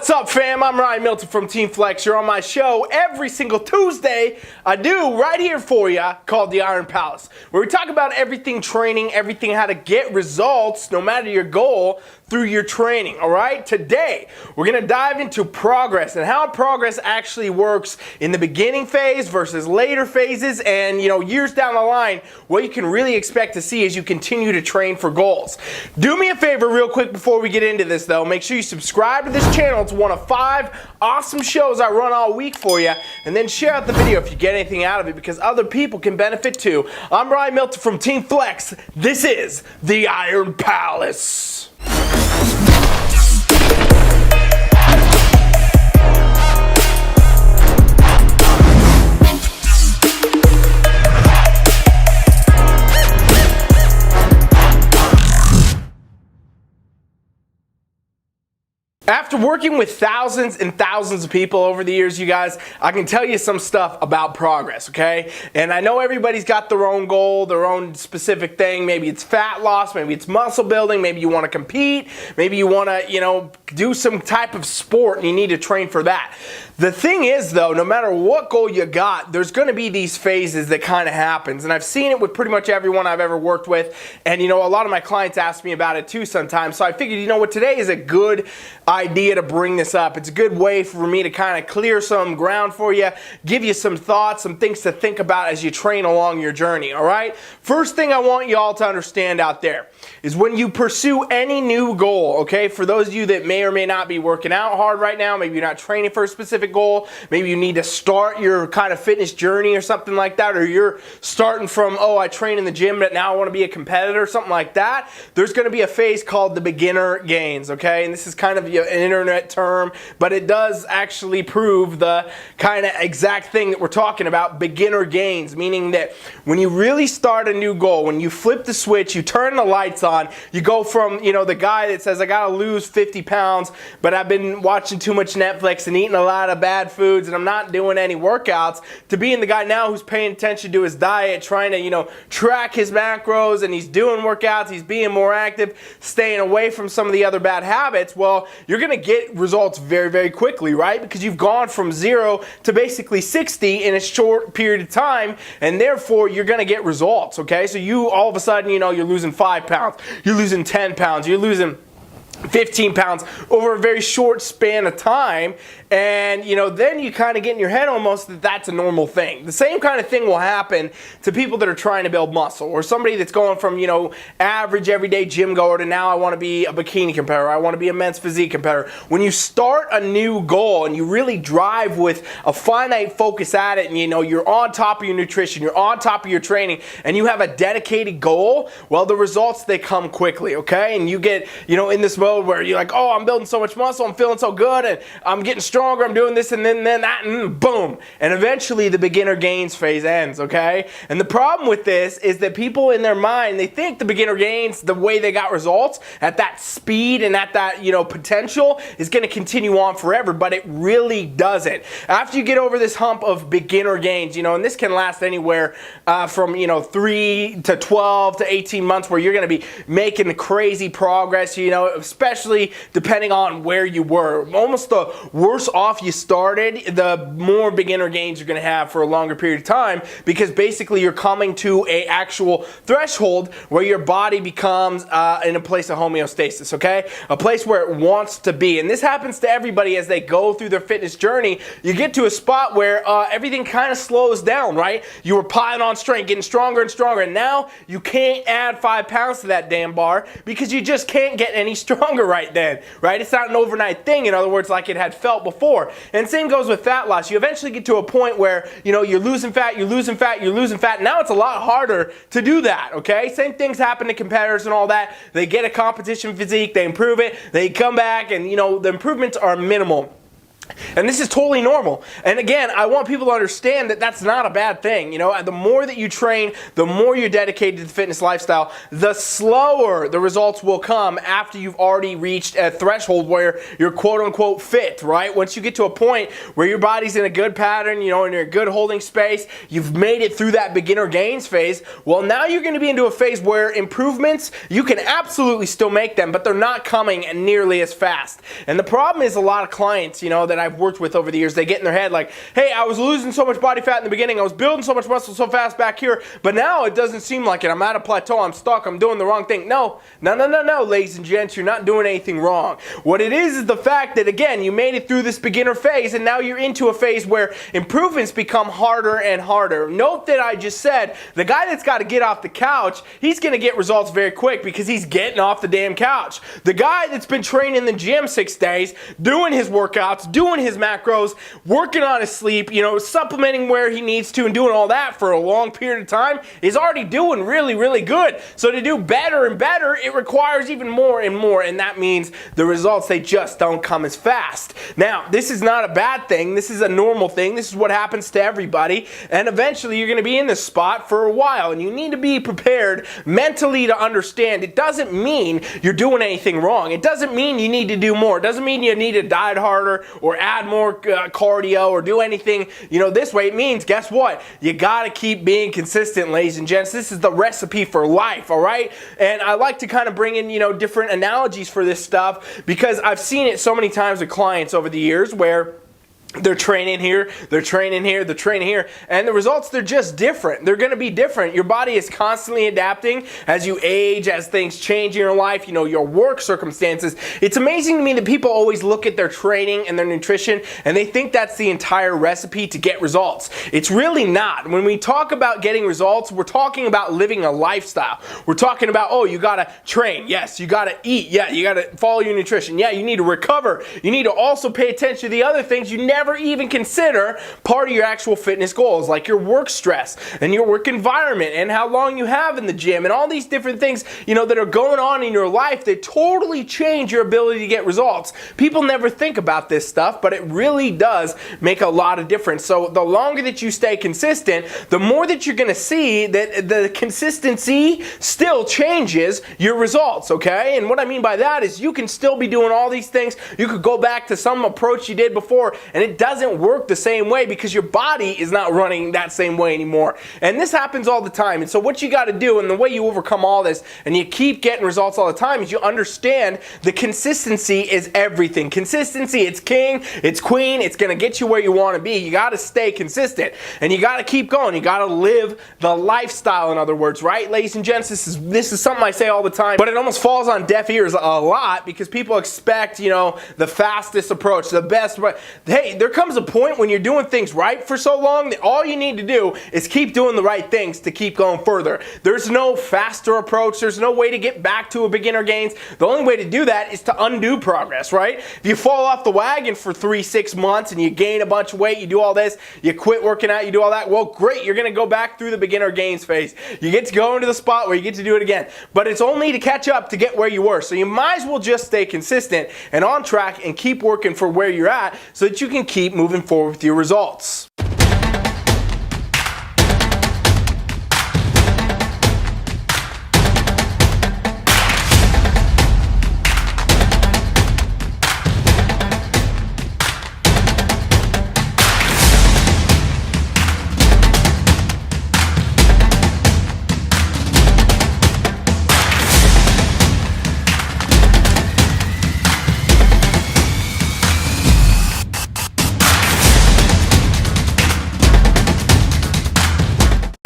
What's up, fam? I'm Ryan Milton from Team Flex. You're on my show every single Tuesday. I do right here for you, called the Iron Palace, where we talk about everything training, everything how to get results, no matter your goal, through your training, all right? Today, we're gonna dive into progress and how progress actually works in the beginning phase versus later phases and, years down the line, what you can really expect to see as you continue to train for goals. Do me a favor real quick before we get into this, though. Make sure you subscribe to this channel. It's one of 5 awesome shows I run all week for you, and then share out the video if you get anything out of it, because other people can benefit too. I'm Ryan Milton from Team Flex. This is the Iron Palace. After working with thousands and thousands of people over the years, you guys, I can tell you some stuff about progress, okay? And I know everybody's got their own goal, their own specific thing. Maybe it's fat loss, maybe it's muscle building, maybe you want to compete, maybe you want to, do some type of sport and you need to train for that. The thing is, though, no matter what goal you got, there's going to be these phases that kind of happens. And I've seen it with pretty much everyone I've ever worked with. And, a lot of my clients ask me about it too sometimes. So I figured, what, today is a good idea to bring this up. It's a good way for me to kind of clear some ground for you, give you some thoughts, some things to think about as you train along your journey, all right? First thing I want you all to understand out there is when you pursue any new goal, okay, for those of you that may or may not be working out hard right now, maybe you're not training for a specific goal, maybe you need to start your kind of fitness journey or something like that, or you're starting from, I train in the gym, but now I want to be a competitor, something like that, there's going to be a phase called the beginner gains, okay? And this is kind of an internet term, but it does actually prove the kind of exact thing that we're talking about, beginner gains, meaning that when you really start a new goal, when you flip the switch, you turn the lights on, you go from, the guy that says, I gotta lose 50 pounds, but I've been watching too much Netflix and eating a lot of bad foods and I'm not doing any workouts, to being the guy now who's paying attention to his diet, trying to, track his macros, and he's doing workouts, he's being more active, staying away from some of the other bad habits. Well, you're gonna get results very, very quickly, right? Because you've gone from 0 to basically 60 in a short period of time, and therefore you're gonna get results, okay? So you all of a sudden, you're losing 5 pounds, you're losing 10 pounds, you're losing 15 pounds over a very short span of time, and then you kind of get in your head almost that that's a normal thing. The same kind of thing will happen to people that are trying to build muscle, or somebody that's going from average everyday gym goer to now I want to be a bikini competitor, I want to be a men's physique competitor. When you start a new goal and you really drive with a finite focus at it, and you're on top of your nutrition, you're on top of your training, and you have a dedicated goal, well, the results, they come quickly, okay? And you get in this mode where you're like, I'm building so much muscle, I'm feeling so good, and I'm getting stronger, I'm doing this, and then that, and boom. And eventually the beginner gains phase ends, okay? And the problem with this is that people in their mind, they think the beginner gains, the way they got results, at that speed and at that, potential, is going to continue on forever, but it really doesn't. After you get over this hump of beginner gains, and this can last anywhere from, 3 to 12 to 18 months, where you're going to be making crazy progress, especially depending on where you were. Almost the worse off you started, the more beginner gains you're going to have for a longer period of time, because basically you're coming to a actual threshold where your body becomes in a place of homeostasis, okay? A place where it wants to be. And this happens to everybody as they go through their fitness journey. You get to a spot where everything kind of slows down, right? You were piling on strength, getting stronger and stronger, and now you can't add 5 pounds to that damn bar because you just can't get any stronger right then, right? It's not an overnight thing, in other words, like it had felt before. And same goes with fat loss. You eventually get to a point where, you're losing fat, you're losing fat, you're losing fat. Now it's a lot harder to do that, okay? Same things happen to competitors and all that. They get a competition physique, they improve it, they come back, and, the improvements are minimal. And this is totally normal. And again, I want people to understand that that's not a bad thing. You know, the more that you train, the more you're dedicated to the fitness lifestyle, the slower the results will come after you've already reached a threshold where you're quote unquote fit, right? Once you get to a point where your body's in a good pattern, you know, in a good holding space, you've made it through that beginner gains phase, well, now you're going to be into a phase where improvements, you can absolutely still make them, but they're not coming nearly as fast. And the problem is a lot of clients, you know, that I've worked with over the years, they get in their head like, hey, I was losing so much body fat in the beginning, I was building so much muscle so fast back here, but now it doesn't seem like it. I'm at a plateau, I'm stuck, I'm doing the wrong thing. No, ladies and gents, you're not doing anything wrong. What it is the fact that, again, you made it through this beginner phase, and now you're into a phase where improvements become harder and harder. Note that I just said, the guy that's got to get off the couch, he's going to get results very quick because he's getting off the damn couch. The guy that's been training in the gym 6 days, doing his workouts, doing his macros, working on his sleep, you know, supplementing where he needs to and doing all that for a long period of time is already doing really, really good. So to do better and better, it requires even more and more, and that means the results, they just don't come as fast. Now, this is not a bad thing. This is a normal thing. This is what happens to everybody, and eventually you're going to be in this spot for a while, and you need to be prepared mentally to understand it doesn't mean you're doing anything wrong. It doesn't mean you need to do more. It doesn't mean you need to diet harder or add more cardio or do anything, you know, this way. It means, guess what? You got to keep being consistent, ladies and gents. This is the recipe for life, all right? And I like to kind of bring in, you know, different analogies for this stuff because I've seen it so many times with clients over the years where they're training here, they're training here, they're training here, and the results, they're just different. They're going to be different. Your body is constantly adapting as you age, as things change in your life, you know, your work circumstances. It's amazing to me that people always look at their training and their nutrition and they think that's the entire recipe to get results. It's really not. When we talk about getting results, we're talking about living a lifestyle. We're talking about, oh, you got to train. Yes, you got to eat. Yeah, you got to follow your nutrition. Yeah, you need to recover. You need to also pay attention to the other things you never even consider part of your actual fitness goals, like your work stress and your work environment and how long you have in the gym and all these different things, you know, that are going on in your life that totally change your ability to get results. People never think about this stuff, but it really does make a lot of difference. So the longer that you stay consistent, the more that you're going to see that the consistency still changes your results, okay? And what I mean by that is you can still be doing all these things. You could go back to some approach you did before and it doesn't work the same way because your body is not running that same way anymore. And this happens all the time. And so what you got to do, and the way you overcome all this and you keep getting results all the time, is you understand the consistency is everything. Consistency, it's king, it's queen, it's going to get you where you want to be. You got to stay consistent and you got to keep going. You got to live the lifestyle, in other words, right? Ladies and gents, this is something I say all the time, but it almost falls on deaf ears a lot because people expect, you know, the fastest approach, the best. Hey, there comes a point when you're doing things right for so long that all you need to do is keep doing the right things to keep going further. There's no faster approach. There's no way to get back to a beginner gains. The only way to do that is to undo progress, right? If you fall off the wagon for 3-6 months and you gain a bunch of weight, you do all this, you quit working out, you do all that, well, great, you're going to go back through the beginner gains phase. You get to go into the spot where you get to do it again. But it's only to catch up to get where you were. So you might as well just stay consistent and on track and keep working for where you're at so that you can keep moving forward with your results.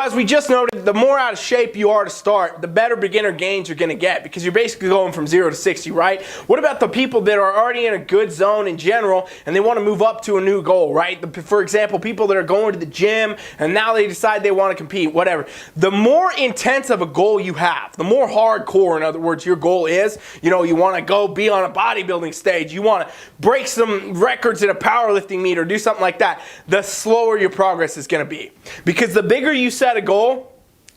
As we just noted, the more out of shape you are to start, the better beginner gains you're going to get because you're basically going from 0 to 60, right? What about the people that are already in a good zone in general and they want to move up to a new goal, right? For example, people that are going to the gym and now they decide they want to compete, whatever. The more intense of a goal you have, the more hardcore, in other words, your goal is, you know, you want to go be on a bodybuilding stage, you want to break some records in a powerlifting meet or do something like that, the slower your progress is going to be. Because the bigger you set a goal,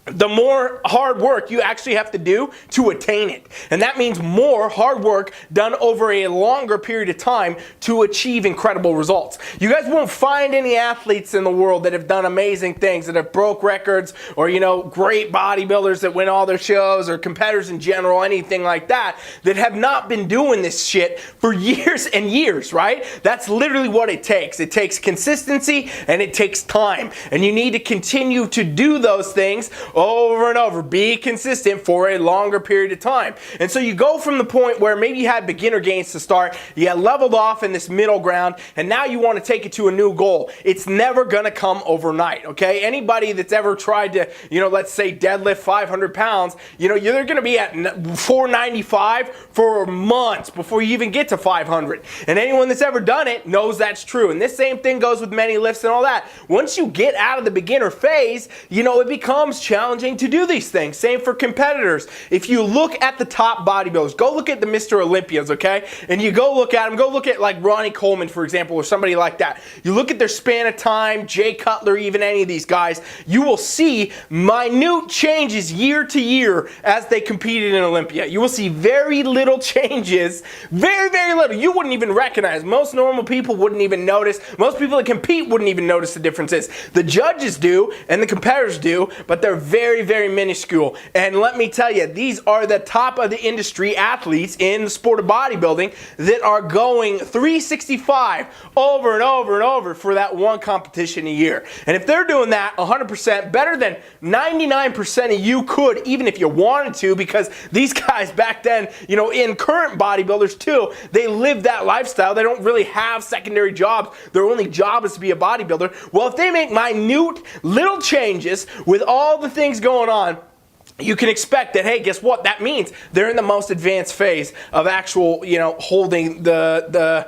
the more hard work you actually have to do to attain it. And that means more hard work done over a longer period of time to achieve incredible results. You guys won't find any athletes in the world that have done amazing things, that have broke records, or, you know, great bodybuilders that win all their shows, or competitors in general, anything like that, that have not been doing this shit for years and years, right? That's literally what it takes. It takes consistency and it takes time. And you need to continue to do those things over and over. Be consistent for a longer period of time. And so you go from the point where maybe you had beginner gains to start, you got leveled off in this middle ground, and now you want to take it to a new goal. It's never going to come overnight, okay? Anybody that's ever tried to, you know, let's say deadlift 500 pounds, you know, you're going to be at 495 for months before you even get to 500. And anyone that's ever done it knows that's true. And this same thing goes with many lifts and all that. Once you get out of the beginner phase, you know, it becomes challenging to do these things. Same for competitors. If you look at the top bodybuilders, go look at the Mr. Olympians, okay? And you go look at them, go look at like Ronnie Coleman, for example, or somebody like that. You look at their span of time, Jay Cutler, even any of these guys, you will see minute changes year to year as they competed in Olympia. You will see very little changes, very, very little. You wouldn't even recognize. Most normal people wouldn't even notice. Most people that compete wouldn't even notice the differences. The judges do, and the competitors do, but they're very, very minuscule. And let me tell you, these are the top of the industry athletes in the sport of bodybuilding that are going 365 over and over and over for that one competition a year. And if they're doing that 100%, better than 99% of you could, even if you wanted to, because these guys back then, you know, in current bodybuilders too, they live that lifestyle. They don't really have secondary jobs. Their only job is to be a bodybuilder. Well, if they make minute little changes with all the things going on, you can expect that, hey, guess what? That means they're in the most advanced phase of actual, you know, holding the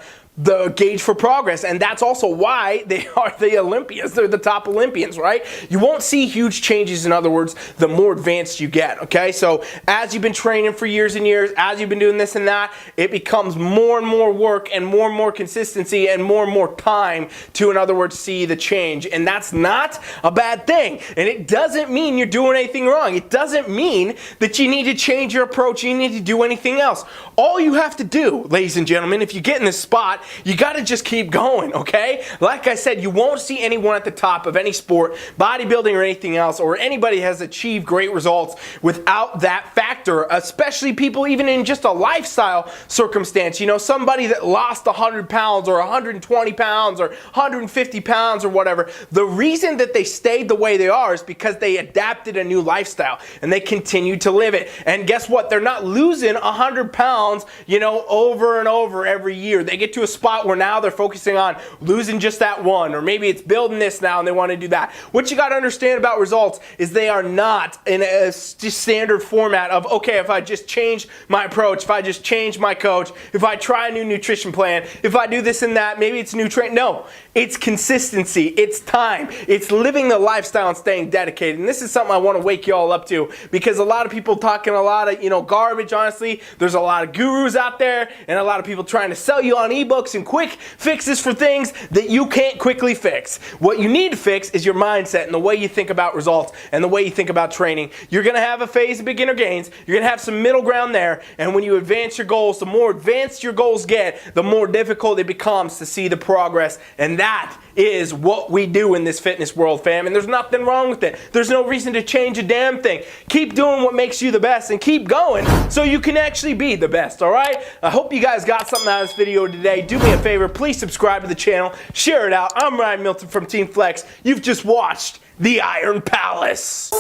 gauge for progress. And that's also why they are the Olympians. They're the top Olympians, right? You won't see huge changes, in other words, the more advanced you get, okay? So as you've been training for years and years, as you've been doing this and that, it becomes more and more work and more consistency and more time to, in other words, see the change. And that's not a bad thing. And it doesn't mean you're doing anything wrong. It doesn't mean that you need to change your approach, you need to do anything else. All you have to do, ladies and gentlemen, if you get in this spot, you got to just keep going, okay? Like I said, you won't see anyone at the top of any sport, bodybuilding or anything else, or anybody has achieved great results without that factor, especially people even in just a lifestyle circumstance. You know, somebody that lost 100 pounds or 120 pounds or 150 pounds or whatever, the reason that they stayed the way they are is because they adapted a new lifestyle and they continue to live it. And guess what? They're not losing 100 pounds, you know, over and over every year. They get to a spot where now they're focusing on losing just that one, or maybe it's building this now and they want to do that. What you got to understand about results is they are not in a standard format of, okay, if I just change my approach, if I just change my coach, if I try a new nutrition plan, if I do this and that, maybe it's new train. No, it's consistency, it's time, it's living the lifestyle and staying dedicated. And this is something I want to wake you all up to, because a lot of people talking a lot of, you know, garbage, honestly. There's a lot of gurus out there and a lot of people trying to sell you on ebooks and quick fixes for things that you can't quickly fix. What you need to fix is your mindset and the way you think about results and the way you think about training. You're going to have a phase of beginner gains. You're going to have some middle ground there. And when you advance your goals, the more advanced your goals get, the more difficult it becomes to see the progress. And that is what we do in this fitness world, fam. And there's nothing wrong with it. There's no reason to change a damn thing. Keep doing what makes you the best and keep going so you can actually be the best, all right? I hope you guys got something out of this video today. Do me a favor, please subscribe to the channel, share it out. I'm Ryan Milton from Team Flex. You've just watched The Iron Palace.